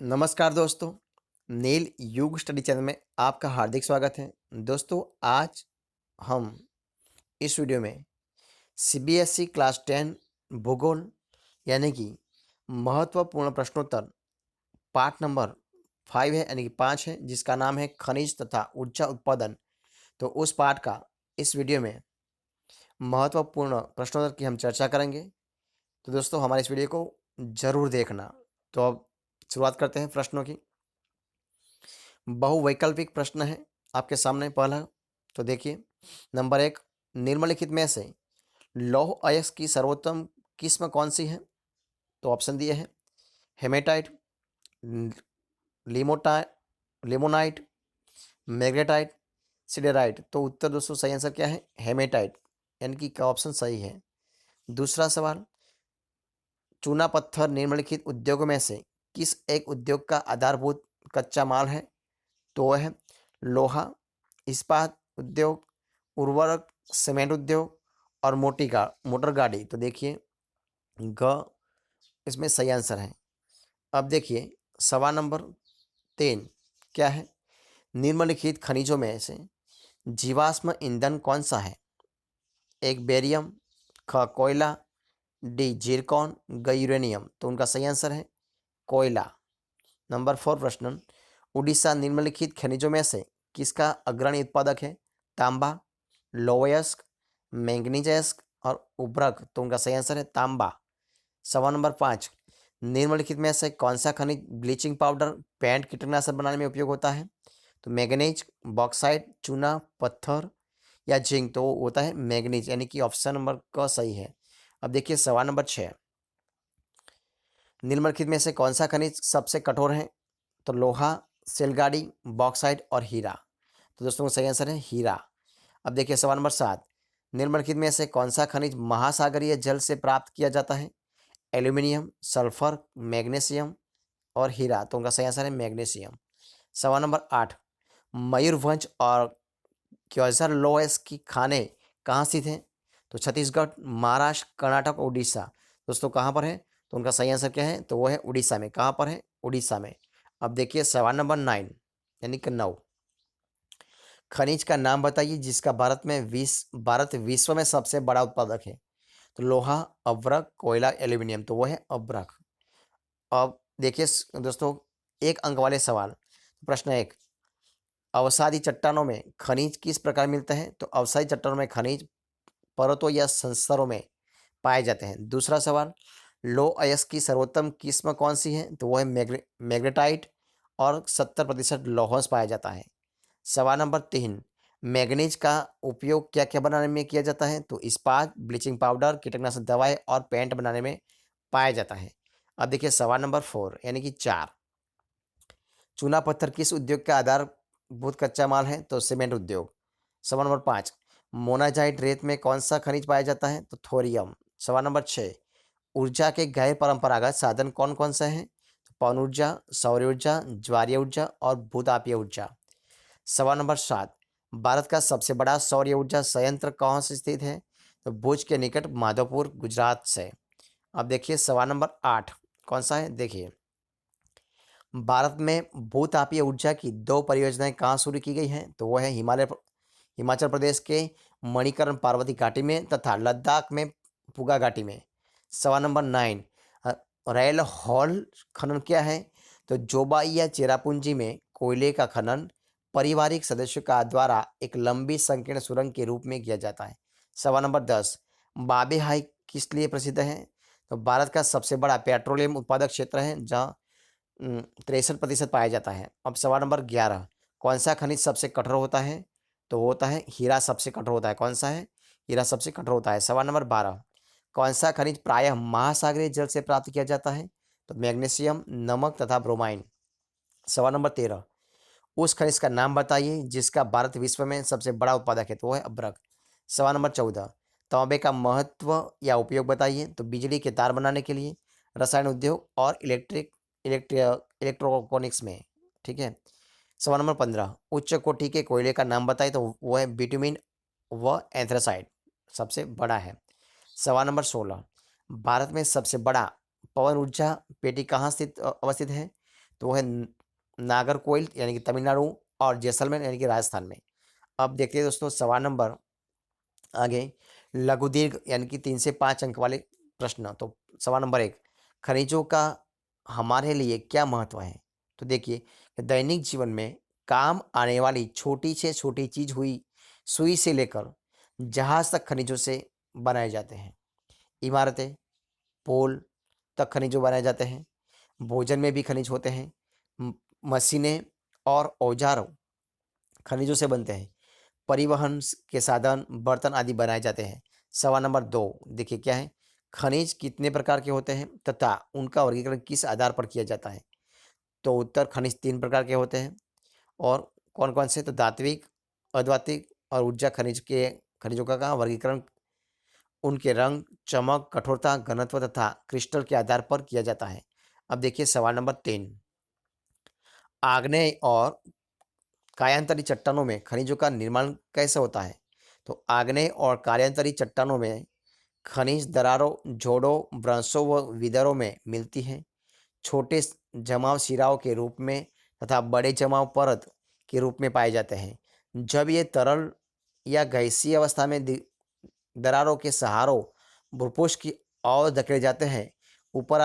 नमस्कार दोस्तों, नील युग स्टडी चैनल में आपका हार्दिक स्वागत है। दोस्तों, आज हम इस वीडियो में सीबीएसई क्लास 10 भूगोल यानी कि महत्वपूर्ण प्रश्नोत्तर पार्ट नंबर 5 है, यानी कि 5 है, जिसका नाम है खनिज तथा ऊर्जा उत्पादन। तो उस पार्ट का इस वीडियो में महत्वपूर्ण प्रश्नोत्तर की हम चर्चा करेंगे। तो दोस्तों, हमारे इस वीडियो को जरूर देखना। तो अब शुरुआत करते हैं प्रश्नों की। बहुवैकल्पिक प्रश्न है आपके सामने पहला। तो देखिए, नंबर 1, निम्नलिखित में से लौह अयस्क की सर्वोत्तम किस्म कौन सी है? तो ऑप्शन दिए हैं हेमेटाइट, लिमोटा लिमोनाइट, मैग्नेटाइट, सिडेराइट। तो उत्तर दोस्तों सही आंसर क्या है? हेमेटाइट, यानी कि का ऑप्शन सही है। दूसरा सवाल, चूना पत्थर निम्नलिखित उद्योगों में से किस एक उद्योग का आधारभूत कच्चा माल है? तो वह है लोहा, इस्पात उद्योग, उर्वरक, सीमेंट उद्योग और मोटर गाड़ी। तो देखिए, ग इसमें सही आंसर है। अब देखिए, सवाल नंबर 3 क्या है? निम्नलिखित खनिजों में से जीवाश्म ईंधन कौन सा है? एक बेरियम, ख कोयला, डी जिरकॉन, ग यूरेनियम। तो उनका सही आंसर है कोयला। नंबर 4 प्रश्न, उड़ीसा निम्नलिखित खनिजों में से किसका अग्रणी उत्पादक है? तांबा, लोहयस्क, मैंगनीज और उर्वरक। तो उनका सही आंसर है तांबा। सवाल नंबर 5, निम्नलिखित में से कौन सा खनिज ब्लीचिंग पाउडर, पेंट, कीटनाशक बनाने में उपयोग होता है? तो मैंगनीज, बॉक्साइट, चूना पत्थर या जिंक। तो वो होता है मैंगनीज, यानी कि ऑप्शन नंबर क सही है। अब देखिए सवाल नंबर 6, निम्नलिखित में से कौन सा खनिज सबसे कठोर है? तो लोहा, सिलगाड़ी, बॉक्साइट और हीरा। तो दोस्तों सही आंसर है हीरा। अब देखिए सवाल नंबर 7, निम्नलिखित में से कौन सा खनिज महासागरीय जल से प्राप्त किया जाता है? एल्यूमिनियम, सल्फर, मैग्नीशियम और हीरा। तो उनका सही आंसर है मैग्नीशियम। सवाल नंबर 8, मयूरभंज और क्योंझर लोएस की खाने कहाँ स्थित हैं? तो छत्तीसगढ़, महाराष्ट्र, कर्नाटक, उड़ीसा। दोस्तों कहाँ पर है? तो उनका सही आंसर क्या है? तो वो है उड़ीसा में। कहाँ पर है? उड़ीसा में। अब देखिए सवाल नंबर 9 यानी कि 9, खनिज का नाम बताइए जिसका भारत विश्व में सबसे बड़ा उत्पादक है। तो लोहा, अभ्रक, कोयला, एल्यूमिनियम। तो वो है अभ्रक। अब देखिए दोस्तों, एक अंक वाले सवाल। प्रश्न 1, अवसादी चट्टानों में खनिज किस प्रकार मिलते हैं? तो अवसादी चट्टानों में खनिज परतों या संस्तरों में पाए जाते हैं। दूसरा सवाल, लो अयस्क की सर्वोत्तम किस्म कौन सी है? तो वो है मैग्नेटाइट और 70% लौह पाया जाता है। सवाल नंबर 3, मैग्नीज का उपयोग क्या क्या बनाने में किया जाता है? तो इस्पात, ब्लीचिंग पाउडर, कीटनाशक दवाएं और पेंट बनाने में पाया जाता है। अब देखिए सवाल नंबर 4 यानी कि 4, चूना पत्थर किस उद्योग का आधारभूत कच्चा माल है? तो सीमेंट उद्योग। सवाल नंबर 5, मोनाजाइट रेत में कौन सा खनिज पाया जाता है? तो थोरियम। सवाल नंबर 6, ऊर्जा के गैर परंपरागत साधन कौन कौन से हैं? तो पवन ऊर्जा, सौर ऊर्जा, ज्वारीय ऊर्जा और भूतापीय ऊर्जा। सवाल नंबर 7, भारत का सबसे बड़ा सौर ऊर्जा संयंत्र कहाँ से स्थित है? तो भुज के निकट माधोपुर, गुजरात से। अब देखिए सवाल नंबर 8 कौन सा है? देखिए, भारत में भूतापीय ऊर्जा की 2 परियोजनाएं कहाँ शुरू की गई हैं? तो वो है हिमाचल प्रदेश के मणिकरण पार्वती घाटी में तथा लद्दाख में पुगा घाटी में। सवाल नंबर 9, रेल हॉल खनन क्या है? तो जोबाई या चेरापूंजी में कोयले का खनन पारिवारिक सदस्यों का द्वारा एक लंबी संकीर्ण सुरंग के रूप में किया जाता है। सवाल नंबर 10, बाबे हाई किस लिए प्रसिद्ध है? तो भारत का सबसे बड़ा पेट्रोलियम उत्पादक क्षेत्र है जहाँ 63% पाया जाता है। अब सवाल नंबर 11, कौन सा खनिज सबसे कठोर होता है? तो वो होता है हीरा सबसे कठोर होता है। कौन सा है? हीरा सबसे कठोर होता है। सवाल नंबर 12, कौन सा खनिज प्रायः महासागरीय जल से प्राप्त किया जाता है? तो मैग्नीशियम, नमक तथा ब्रोमाइन। सवाल नंबर 13, उस खनिज का नाम बताइए जिसका भारत विश्व में सबसे बड़ा उत्पादक है। तो वो है अभ्रक। सवाल नंबर 14, तांबे का महत्व या उपयोग बताइए। तो बिजली के तार बनाने के लिए, रसायन उद्योग और इलेक्ट्रॉनिक्स में। ठीक है। सवाल नंबर 15, उच्च कोटि के कोयले का नाम बताइए। तो वो है बिटुमिन व एंथ्रासाइट, सबसे बड़ा है। सवाल नंबर 16, भारत में सबसे बड़ा पवन ऊर्जा पेटी कहाँ अवस्थित है? तो वो है नागरकोइल यानी कि तमिलनाडु और जैसलमेर यानी कि राजस्थान में। अब देखते हैं दोस्तों सवाल नंबर आगे लघु दीर्घ यानी कि 3 से 5 अंक वाले प्रश्न। तो सवाल नंबर 1, खनिजों का हमारे लिए क्या महत्व है? तो देखिए, दैनिक जीवन में काम आने वाली छोटी से छोटी चीज हुई सुई से लेकर जहाज तक खनिजों से बनाए जाते हैं। इमारतें, पोल तक खनिजों बनाए जाते हैं। भोजन में भी खनिज होते हैं। मशीनें और औजार खनिजों से बनते हैं। परिवहन के साधन, बर्तन आदि बनाए जाते हैं। सवाल नंबर 2 देखिए क्या है, खनिज कितने प्रकार के होते हैं तथा उनका वर्गीकरण किस आधार पर किया जाता है? तो उत्तर, खनिज 3 प्रकार के होते हैं। और कौन कौन से? तो धात्विक, अधात्विक और ऊर्जा खनिज के खनिजों का वर्गीकरण उनके रंग, चमक, कठोरता, घनत्व तथा क्रिस्टल के आधार पर किया जाता है। अब देखिए सवाल नंबर 3, आग्नेय और कायांतरी चट्टानों में खनिजों का निर्माण कैसे होता है? तो आग्नेय और कायांतरी चट्टानों में खनिज दरारों, जोड़ों, ब्रंशों व विदरों में मिलती हैं। छोटे जमाव सिराओं के रूप में तथा बड़े जमाव परत के रूप में पाए जाते हैं। जब ये तरल या गैसीय अवस्था में दरारों के सहारों भूपोष की ओर धकेले जाते हैं, ऊपर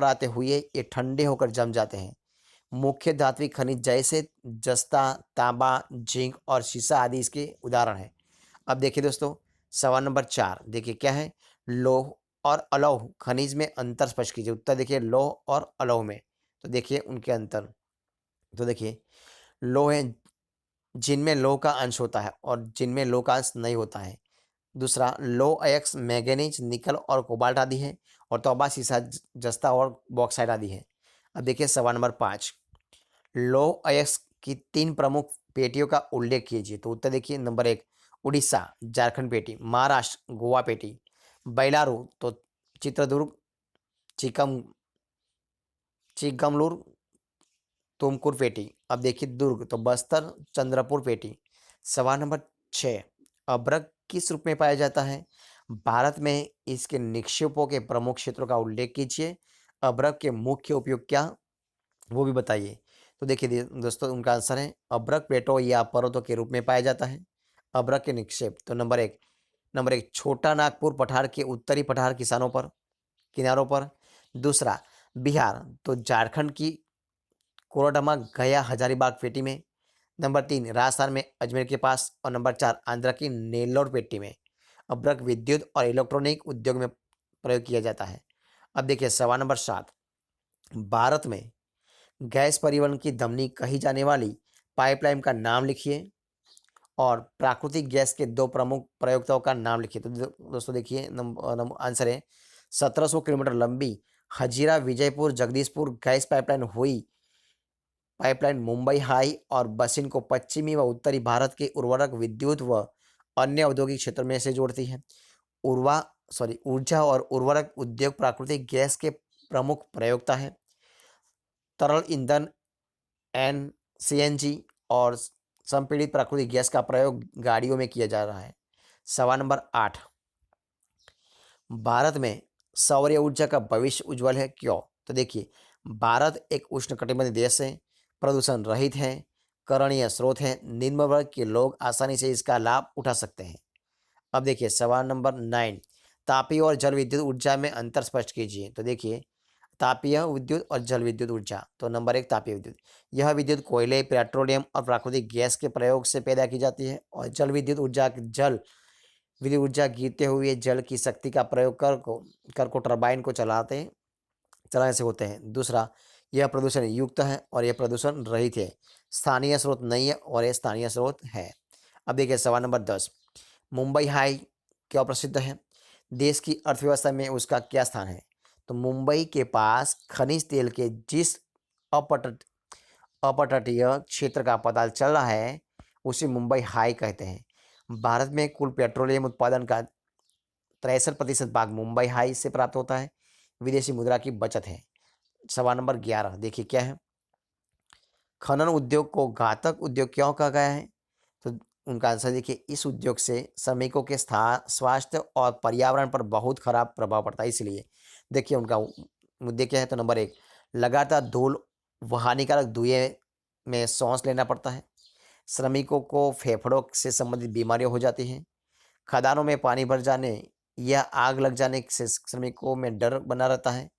आते हुए ये ठंडे होकर जम जाते हैं। मुख्य धात्विक खनिज जैसे जस्ता, तांबा, जिंक और शीशा आदि इसके उदाहरण हैं। अब देखिए दोस्तों सवाल नंबर 4 देखिए क्या है, लौह और अलौह खनिज में अंतर स्पष्ट कीजिए। उत्तर देखिए लौह और अलौह में, तो देखिए उनके अंतर। तो देखिए लौह है जिनमें लौह का अंश होता है और जिनमें लौह का अंश नहीं होता है। दूसरा लौह अयस्क मैंगनीज, निकल और कोबाल्ट आदि है। और तौबा, शीशा, जस्ता और बॉक्साइट आदि है। अब देखिए सवाल नंबर 5, लौह अयस्क की 3 प्रमुख पेटियों का उल्लेख कीजिए। तो उत्तर देखिए नंबर 1 उड़ीसा झारखंड पेटी, महाराष्ट्र गोवा पेटी, बेलारू तो चित्रदुर्ग चिकम चिकमगलूर तुमकुर पेटी। अब देखिए दुर्ग तो बस्तर चंद्रपुर पेटी। सवाल नंबर 6, अभ्रक किस रूप में पाया जाता है? भारत में इसके निक्षेपों के प्रमुख क्षेत्रों का उल्लेख कीजिए। अभ्रक के मुख्य उपयोग क्या वो भी बताइए। तो देखिए दोस्तों उनका आंसर है अभ्रक प्लेटों या पर्वतों के रूप में पाया जाता है। अभ्रक के निक्षेप तो नंबर एक छोटा नागपुर पठार के उत्तरी पठार किनारों पर। दूसरा बिहार तो झारखंड की कोरडमा, गया, हजारीबाग पेटी में। नंबर 3 राजस्थान में अजमेर के पास। और नंबर 4 आंध्र की नेल्लोर पेटी में। अभ्रक विद्युत और इलेक्ट्रॉनिक उद्योग में प्रयोग किया जाता है। अब देखिए सवाल नंबर 7, भारत में गैस परिवहन की धमनी कही जाने वाली पाइपलाइन का नाम लिखिए और प्राकृतिक गैस के 2 प्रमुख प्रयोक्ताओं का नाम लिखिए। तो दोस्तों देखिए आंसर है 1700 किलोमीटर लंबी Hazira Vijaypur Jagdishpur gas pipeline Mumbai high और बसिन को पश्चिमी व उत्तरी भारत के उर्वरक, विद्युत व अन्य औद्योगिक क्षेत्र में से जोड़ती है। ऊर्जा और उर्वरक उद्योग प्राकृतिक गैस के प्रमुख प्रयोक्ता है। तरल ईंधन एन सीएनजी और संपीड़ित प्राकृतिक गैस का प्रयोग गाड़ियों में किया जा रहा है। सवाल नंबर 8, भारत में सौर ऊर्जा का भविष्य उज्जवल है क्यों? तो देखिए भारत एक उष्णकटिबंधीय देश है, प्रदूषण रहित है, करणीय स्रोत है, निम्न वर्ग के लोग आसानी से इसका लाभ उठा सकते हैं। अब देखिए सवाल नंबर 9, तापीय और जल विद्युत ऊर्जा में अंतर स्पष्ट कीजिए। तो देखिए तापीय विद्युत और जल विद्युत ऊर्जा तो नंबर 1 तापीय विद्युत, यह विद्युत कोयले, पेट्रोलियम और प्राकृतिक गैस के प्रयोग से पैदा की जाती है। और जल विद्युत ऊर्जा गिरते हुए जल की शक्ति का प्रयोग कर को टरबाइन को चलाने से होते हैं। दूसरा यह प्रदूषण युक्त है और यह प्रदूषण रहित है, स्थानीय स्रोत नहीं है और यह स्थानीय स्रोत है। अब देखिए सवाल नंबर 10, मुंबई हाई क्यों प्रसिद्ध है? देश की अर्थव्यवस्था में उसका क्या स्थान है? तो मुंबई के पास खनिज तेल के जिस अपतट अपतटीय क्षेत्र का पता चल रहा है उसे मुंबई हाई कहते हैं। भारत में कुल पेट्रोलियम उत्पादन का 63% भाग मुंबई हाई से प्राप्त होता है। विदेशी मुद्रा की बचत है। सवाल नंबर 11 देखिए क्या है, खनन उद्योग को घातक उद्योग क्यों कहा गया है? तो उनका आंसर देखिए इस उद्योग से श्रमिकों के स्वास्थ्य और पर्यावरण पर बहुत खराब प्रभाव पड़ता है, इसलिए देखिए उनका मुद्दे क्या है। तो नंबर 1 लगातार धूल वह हानिकारक धुएं में सांस लेना पड़ता है। श्रमिकों को फेफड़ों से संबंधित बीमारियां हो जाती हैं। खदानों में पानी भर जाने या आग लग जाने से श्रमिकों में डर बना रहता है।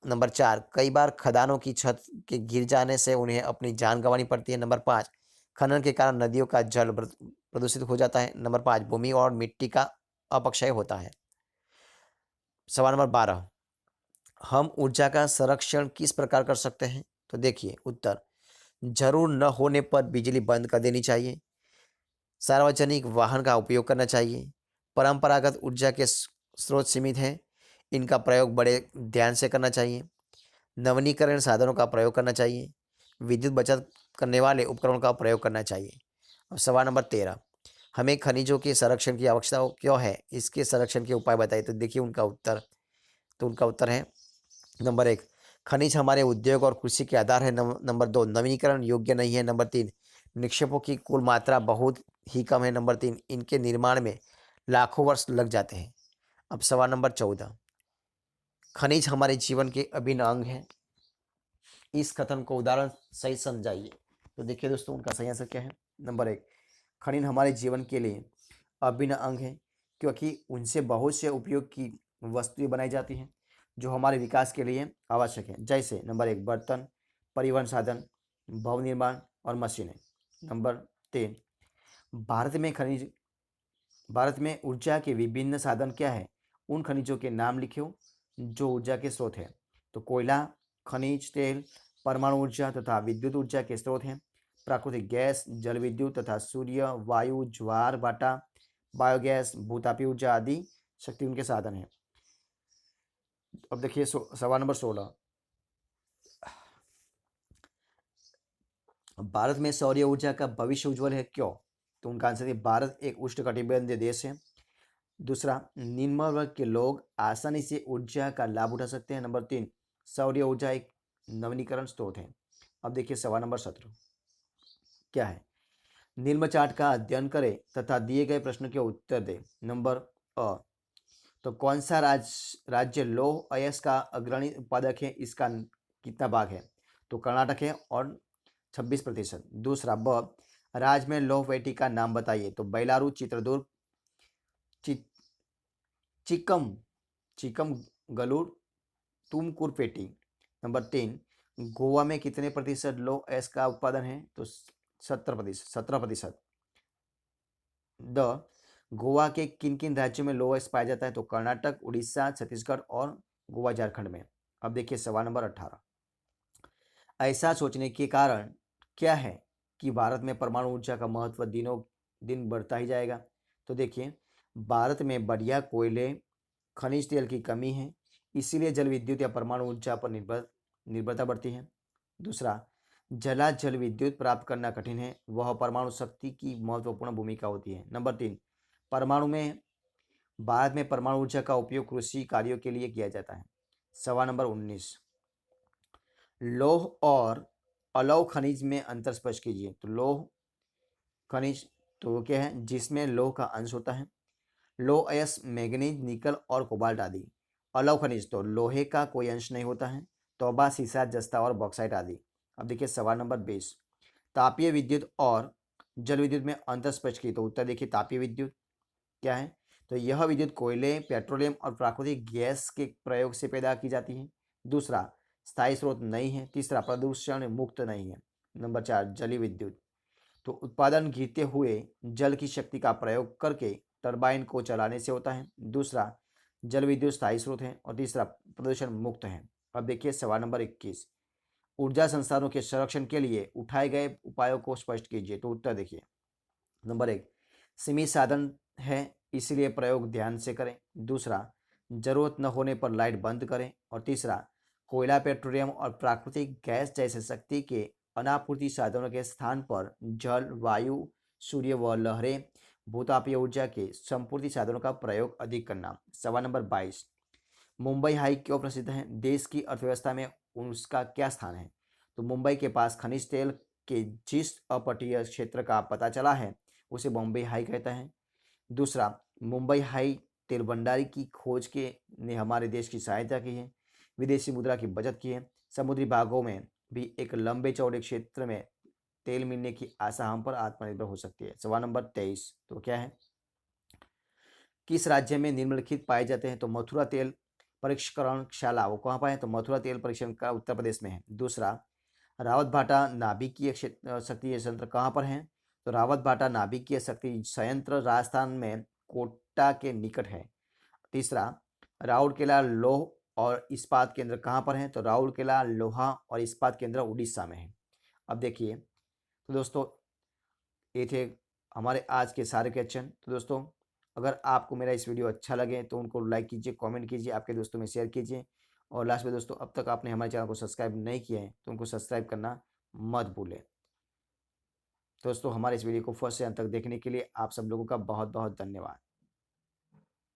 नंबर 4, कई बार खदानों की छत के गिर जाने से उन्हें अपनी जान गंवानी पड़ती है। नंबर 5, खनन के कारण नदियों का जल प्रदूषित हो जाता है। नंबर 5, भूमि और मिट्टी का अपक्षय होता है। सवाल नंबर 12, हम ऊर्जा का संरक्षण किस प्रकार कर सकते हैं? तो देखिए उत्तर, जरूर न होने पर बिजली बंद कर देनी चाहिए। सार्वजनिक वाहन का उपयोग करना चाहिए। परंपरागत ऊर्जा के स्रोत सीमित हैं, इनका प्रयोग बड़े ध्यान से करना चाहिए। नवीनीकरण साधनों का प्रयोग करना चाहिए। विद्युत बचत करने वाले उपकरणों का प्रयोग करना चाहिए। अब सवाल नंबर 13, हमें खनिजों के संरक्षण की आवश्यकता क्यों है? इसके संरक्षण के उपाय बताइए। तो देखिए उनका उत्तर है नंबर 1, खनिज हमारे उद्योग और कृषि के आधार है। नंबर 2, नवीनीकरण योग्य नहीं है। नंबर 3, निक्षेपों की कुल मात्रा बहुत ही कम है। नंबर 3, इनके निर्माण में लाखों वर्ष लग जाते हैं। अब सवाल नंबर 14, खनिज हमारे जीवन के अभिन्न अंग है। इस कथन को उदाहरण सही समझाइए। तो देखिए दोस्तों, उनका सही आंसर क्या है? नंबर 1, खनिज हमारे जीवन के लिए अभिन्न अंग है, क्योंकि उनसे बहुत से उपयोग की वस्तुएं बनाई जाती हैं जो हमारे विकास के लिए आवश्यक है। जैसे नंबर 1, बर्तन, परिवहन साधन, भवन निर्माण और मशीनें। नंबर 3, भारत में खनिज भारत में ऊर्जा के विभिन्न साधन क्या है? उन खनिजों के नाम लिखो जो ऊर्जा के स्रोत हैं। तो कोयला, खनिज तेल, परमाणु ऊर्जा तथा विद्युत ऊर्जा के स्रोत हैं। प्राकृतिक गैस, जल विद्युत तथा सूर्य, वायु, ज्वार भाटा, बायोगैस, भूतापी ऊर्जा आदि शक्ति उनके साधन हैं। अब देखिए सवाल नंबर 16, भारत में सौर ऊर्जा का भविष्य उज्जवल है, क्यों? तो उनका आंसर है, भारत एक उष्णकटिबंधीय देश है। दूसरा, निम्न वर्ग के लोग आसानी से ऊर्जा का लाभ उठा सकते हैं। नंबर 3, सौर ऊर्जा एक नवीनीकरण स्रोत है। अब देखिए सवाल नंबर 17 क्या है? निम्न चार्ट का अध्ययन करें तथा दिए गए प्रश्न के उत्तर दें। नंबर अ, तो कौन सा राज्य लौह अयस्क का अग्रणी उत्पादक है? इसका कितना भाग है? तो कर्नाटक है और 26%। दूसरा, ब, राज्य में लौह वेटी का नाम बताइए। तो बेलारू, चित्रदुर्ग, चिकम चिकमगलूर, तुमकुरपेटी। नंबर 3, गोवा में कितने प्रतिशत लौह अयस्क का उत्पादन है? तो 17%। द, गोवा के किन किन राज्यों में लौह अयस्क पाया जाता है? तो कर्नाटक, उड़ीसा, छत्तीसगढ़ और गोवा झारखंड में। अब देखिए सवाल नंबर 18, ऐसा सोचने के कारण क्या है कि भारत में परमाणु ऊर्जा का महत्व दिनों दिन बढ़ता ही जाएगा? तो देखिए, भारत में बढ़िया कोयले, खनिज तेल की कमी है, इसीलिए जल विद्युत या परमाणु ऊर्जा पर निर्भरता बढ़ती है। दूसरा, जल विद्युत प्राप्त करना कठिन है, वह परमाणु शक्ति की महत्वपूर्ण भूमिका होती है। नंबर 3, परमाणु में भारत में परमाणु ऊर्जा का उपयोग कृषि कार्यों के लिए किया जाता है। सवाल नंबर 19, लौह और अलौह खनिज में अंतर स्पष्ट कीजिए। तो लौह खनिज तो क्या है? जिसमें लौह का अंश होता है, लौह अयस्क, मैंगनीज, निकल और कोबाल्ट आदि। अलौह खनिज तो लोहे का कोई अंश नहीं होता है, तौबा, सीसा, जस्ता और बॉक्साइट आदि। अब देखिए सवाल नंबर 20, तापीय विद्युत और जल विद्युत में अंतर स्पष्ट की। तो उत्तर देखिए, तापीय विद्युत क्या है? तो यह विद्युत कोयले, पेट्रोलियम और प्राकृतिक गैस के प्रयोग से पैदा की जाती है। दूसरा, स्थायी स्रोत नहीं है। तीसरा, प्रदूषण मुक्त नहीं है। नंबर 4, जलीय विद्युत तो उत्पादन गिरते हुए जल की शक्ति का प्रयोग करके टरबाइन को चलाने से होता है। दूसरा, जल विद्युत स्थायी स्रोत है। और तीसरा, प्रदूषण मुक्त है। अब देखिए सवाल नंबर 21, ऊर्जा संसाधनों के संरक्षण के लिए उठाए गए उपायों को स्पष्ट कीजिए। तो उत्तर देखिए, नंबर 1, सीमित साधन है इसलिए प्रयोग ध्यान से करें। दूसरा, जरूरत न होने पर लाइट बंद करें। और तीसरा, कोयला, पेट्रोलियम और प्राकृतिक गैस जैसे शक्ति के अनापूर्ति साधनों के स्थान पर जल, वायु, सूर्य व लहरें, भूतापीय ऊर्जा के संपूर्ति साधनों का प्रयोग अधिक करना। सवाल नंबर 22, मुंबई हाई क्यों प्रसिद्ध है? देश की अर्थव्यवस्था में उसका क्या स्थान है? तो मुंबई के पास खनिज तेल के जिस अपतटीय क्षेत्र का पता चला है उसे बॉम्बे हाई कहता है। दूसरा, मुंबई हाई तेल भंडारी की खोज के ने हमारे देश की सहायता की है, विदेशी मुद्रा की बचत की है, समुद्री भागों में भी एक लंबे चौड़े क्षेत्र में तेल मिलने की आशा हम पर आत्मनिर्भर हो सकती है। सवाल नंबर 23 तो क्या है, किस राज्य में निम्नलिखित पाए जाते हैं? तो मथुरा तेल परीक्षणशाला वो कहाँ पर है? तो मथुरा तेल परीक्षण का उत्तर प्रदेश में है। दूसरा, रावत भाटा नाभिकीय शक्ति संयंत्र कहाँ पर है? तो रावत भाटा नाभिकीय शक्ति संयंत्र राजस्थान में कोटा के निकट है। तीसरा, राउरकेला लौह और इस्पात केंद्र कहाँ पर है? तो राउरकेला लोहा और इस्पात केंद्र उड़ीसा में है। अब देखिए तो दोस्तों, ये थे हमारे आज के सारे क्वेश्चन। तो दोस्तों, अगर आपको मेरा इस वीडियो अच्छा लगे तो उनको लाइक कीजिए, कमेंट कीजिए, आपके दोस्तों में शेयर कीजिए। और लास्ट में दोस्तों, अब तक आपने हमारे चैनल को सब्सक्राइब नहीं किया है तो उनको सब्सक्राइब करना मत भूलें। दोस्तों, हमारे इस वीडियो को फर्स्ट से अंत तक देखने के लिए आप सब लोगों का बहुत बहुत धन्यवाद।